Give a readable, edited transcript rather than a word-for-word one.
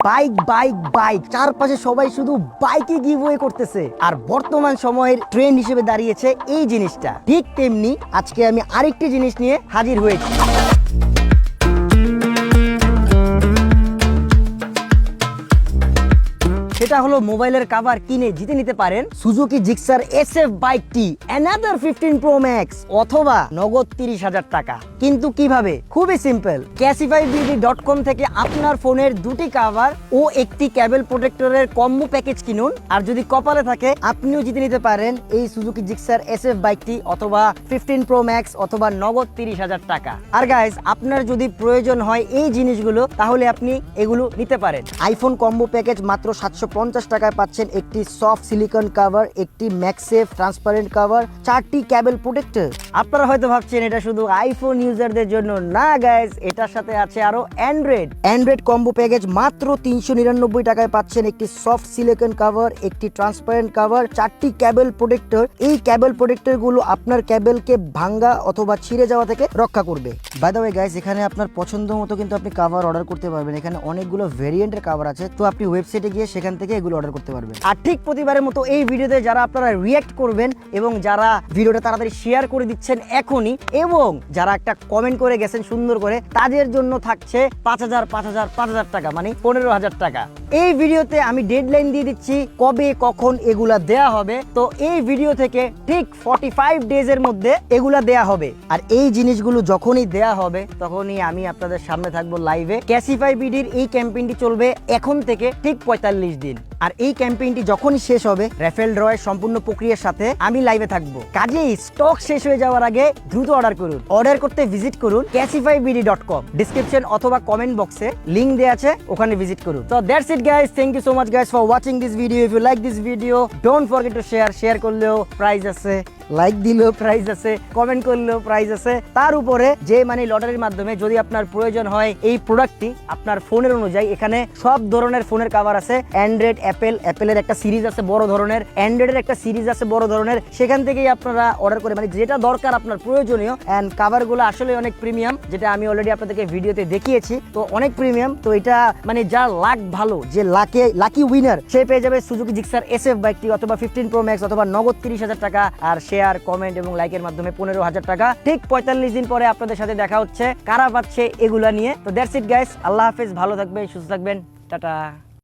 Bike bike bike, চারপাশে সবাই শুধু বাইকে গিভওয়ে করতেছে। আর বর্তমান সময়ের ট্রেন্ড হিসেবে দাঁড়িয়েছে এই জিনিসটা। ঠিক তেমনি আজকে আমি আরেকটি জিনিস নিয়ে হাজির হয়েছি। সেটা হলো মোবাইলের কভার কিনে জিতে নিতে পারেন সুজুকি জিক্সার SF বাইকটি অ্যানাদার 15 Pro Max অথবা নগদ 30,000 টাকা। কিন্তু কিভাবে? খুবই সিম্পল। Casifybd.com থেকে আপনার ফোনের দুটি কভার ও একটি কেবল প্রোটেক্টরের কম্বো প্যাকেজ কিনুন, আর যদি কপালে থাকে আপনিও জিতে নিতে পারেন এই সুজুকি জিক্সার SF বাইকটি অথবা 15 Pro Max অথবা নগদ 30,000 টাকা। আর গাইস, আপনার যদি প্রয়োজন হয় এই জিনিসগুলো তাহলে আপনি এগুলো নিতে পারেন। আইফোন কম্বো প্যাকেজ মাত্র 750 টাকায় পাচ্ছেন একটি সফট সিলিকন কভার, একটি ম্যাক্সেফ ট্রান্সপারেন্ট কভার, 4টি কেবল প্রোটেক্টর। আপনারা হয়তো ভাবছেন এটা শুধু আইফোন ইউজারদের জন্য। না গাইস, এটার সাথে আছে আরো অ্যান্ড্রয়েড কম্বো প্যাকেজ মাত্র 399 টাকায় পাচ্ছেন একটি সফট সিলিকন কভার, একটি ট্রান্সপারেন্ট কভার, 4টি কেবল প্রোটেক্টর। এই কেবল প্রোটেক্টর গুলো আপনার কেবলকে ভাঙ্গা অথবা ছিঁড়ে যাওয়া থেকে রক্ষা করবে। বাই দ্য ওয়ে গাইস, এখানে আপনার পছন্দ মতো কিন্তু আপনি কভার অর্ডার করতে পারবেন। এখানে অনেকগুলো ভেরিয়েন্টের কভার আছে, তো আপনি ওয়েবসাইটে গিয়ে সেখান থেকে এগুলো অর্ডার করতে পারবেন। আর ঠিক প্রতিবারের মতো এই ভিডিওতে যারা আপনারা রিঅ্যাক্ট করবেন এবং যারা ভিডিওটা তাড়াতাড়ি শেয়ার করে দিচ্ছেন এখনই, এবং যারা একটা কমেন্ট করে গেছেন সুন্দর করে, তাদের জন্য থাকছে 5,000 টাকা, মানে 15,000 টাকা। এই ভিডিওতে আমি ডেডলাইন দিয়ে দিচ্ছি কবে কখন এগুলা দেয়া হবে। তো এই ভিডিও থেকে ঠিক 45 ডেজের মধ্যে এগুলা দেয়া হবে। আর এই জিনিসগুলো যখনই দেয়া হবে তখনই আমি আপনাদের সামনে থাকবো লাইভে। ক্যাসিফাইবিডির এই ক্যাম্পেইনটি চলবে এখন থেকে ঠিক 45 দিন। আর এই ক্যাম্পেইনটি যখনই শেষ হবে রেফেল ড্রয়ের সম্পূর্ণ প্রক্রিয়ার সাথে আমি লাইভে থাকবো। কাজেই স্টক শেষ হয়ে যাওয়ার আগে দ্রুত অর্ডার করুন। অর্ডার করতে ভিজিট করুন casifybd.com। ডিসক্রিপশন অথবা কমেন্ট বক্সে লিংক দেয়া আছে, ওখানে ভিজিট করুন। তো that's it guys, thank you so much guys for watching this video. If you like this video don't forget to share করলেও প্রাইজ আছে, লাইক দিলেও প্রাইজ আছে, কমেন্ট করলেও প্রাইজ আছে। তার উপরে যে মানে লটারির মাধ্যমে যদি আপনার প্রয়োজন হয় এই প্রোডাক্টটি আপনার ফোনের অনুযায়ী, এখানে সব ধরনের ফোনের কভার আছে। অ্যান্ড্রয়েড, অ্যাপেলের একটা সিরিজ আছে বড় ধরনের, অ্যান্ড্রয়েডের একটা সিরিজ আছে বড় ধরনের। সেখান থেকেই আপনারা অর্ডার করে মানে যেটা দরকার আপনার প্রয়োজনীয়। অ্যান্ড কভারগুলো আসলে অনেক প্রিমিয়াম, যেটা আমি অলরেডি আপনাদেরকে ভিডিওতে দেখিয়েছি। তো অনেক প্রিমিয়াম। তো এটা মানে যার লাক ভালো, যে লাকি উইনার, সে পেয়ে যাবে সুজুকি জিক্সার SF বাইকটি অথবা 15 Pro Max অথবা নগদ 30,000 টাকা। আর শেয়ার, কমেন্ট এবং লাইকের মাধ্যমে 15,000 টাকা। ঠিক 45 দিন পরে আপনাদের সাথে দেখা হচ্ছে কারা পাচ্ছে এগুলা নিয়ে। তো দ্যাটস ইট গাইস, আল্লাহ হাফেজ, ভালো থাকবেন, সুস্থ থাকবেন, টাটা।